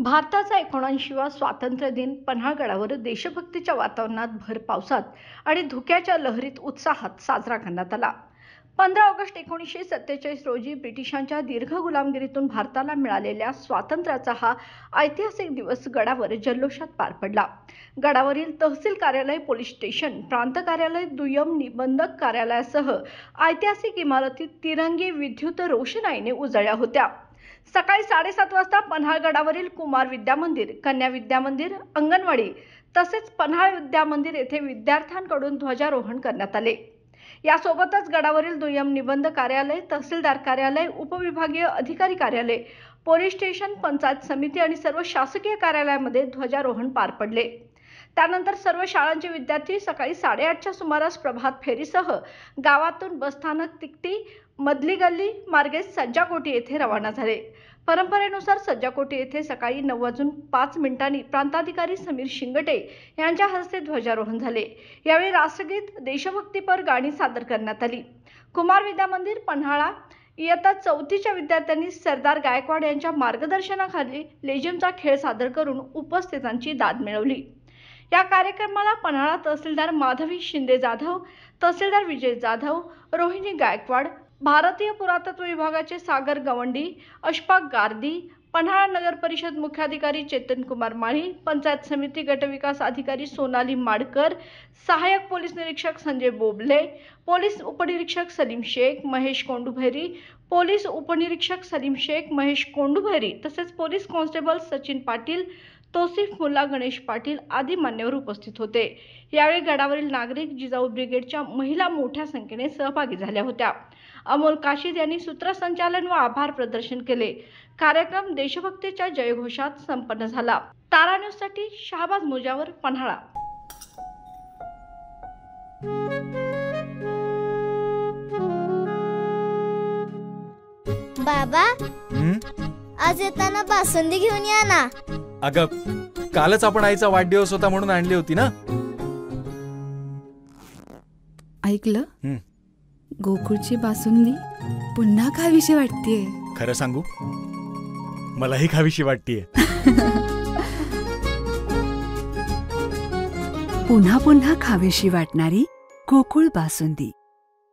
भारताचा 79वा स्वातंत्र्य दिन पन्हाळगडावर देशभक्तीच्या वातावरणात भर पावसात आणि धुक्याच्या लहरीत उत्साहात साजरा करण्यात आला। 15 ऑगस्ट 1947 रोजी ब्रिटिशांच्या दीर्घ गुलामगिरीतून भारताला मिळालेल्या स्वातंत्र्याचा हा ऐतिहासिक दिवस गडावर जल्लोषात पार पडला। गडावरील तहसील कार्यालय, पोलीस स्टेशन, प्रांत कार्यालय, दुय्यम निबंधक कार्यालयासह ऐतिहासिक इमारती तिरंगी विद्युत रोषणाईने उजळल्या होत्या। सकाळी 7:30 वाजता पन्हाळगडावरील कुमार विद्या मंदिर, कन्या विद्या मंदिर, अंगणवाडी तसेच पन्हाळ विद्या मंदिर येथे विद्यार्थ्यांकडून ध्वजारोहण करण्यात आले। यासोबतच गडावरील दुय्यम निबंध कार्यालय, तहसीलदार कार्यालय, उपविभागीय अधिकारी कार्यालय, पोलीस स्टेशन, पंचायत समिती आणि सर्व शासकीय कार्यालयामध्ये ध्वजारोहण पार पडले। त्यानंतर सर्व शाळांचे विद्यार्थी सकाळी 8:30च्या सुमारास प्रभात फेरीसह गावातून बसस्थानक तिकटी मधली गल्ली मार्गे सज्जाकोटी येथे रवाना झाले। परंपरेनुसार सज्जाकोटी येथे सकाळी 9:05 प्रांताधिकारी समीर शिंगटे यांच्या हस्ते ध्वजारोहण झाले। यावेळी राष्ट्रगीत, देशभक्तीपर गाणी सादर करण्यात आली। कुमार विद्या मंदिर पन्हाळा इयत्ता 4थीच्या विद्यार्थ्यांनी सरदार गायकवाड यांच्या मार्गदर्शनाखाली लेझिमचा खेळ सादर करून उपस्थितांची दाद मिळवली। या कार्यक्रमाला पन्हाळा तहसीलदार माधवी शिंदे जाधव, तहसीलदार विजय जाधव, रोहिणी गायकवाड, भारतीय पुरातत्व विभागाचे सागर गवंडी, अशफाक गारदी, पन्हाळा नगर परिषद मुख्याधिकारी चेतन कुमार माळी, पंचायत समिती गटविकास अधिकारी सोनाली माडकर, सहाय्यक पोलीस निरीक्षक संजय बोबले, पोलीस उपनिरीक्षक सलीम शेख, महेश कोंडुभैरी, पोलीस उपनिरीक्षक सलीम शेख, महेश कोंडुभैरी तसेच पोलीस कॉन्स्टेबल सचिन पाटील, तौसिफ मुल्ला, गणेश पाटील आदी मान्यवर उपस्थित होते। यावेळी गडावरील नागरिक, जिजाऊ ब्रिगेडच्या महिला मोठ्या संख्येने सहभागी झाल्या होत्या। अमोल काशीद यांनी सूत्रसंचालन व आभार प्रदर्शन केले। कार्यक्रम देशभक्तीच्या जयघोषात संपन्न झाला। तारा न्यूज साठी शहाबाज मुजावर, पन्हाळा। बाबा, आज येताना बासुंदी घेऊन या ना। अगं, कालच आपण आईचा वाढदिवस होता म्हणून आणली होती ना। ऐकलं, गोकुळची बासुंदी पुन्हा खावीशी वाटतेय। खरं सांगू, मलाही खावीशी वाटतेय। पुन्हा पुन्हा खावीशी वाटणारी गोकुळ बासुंदी।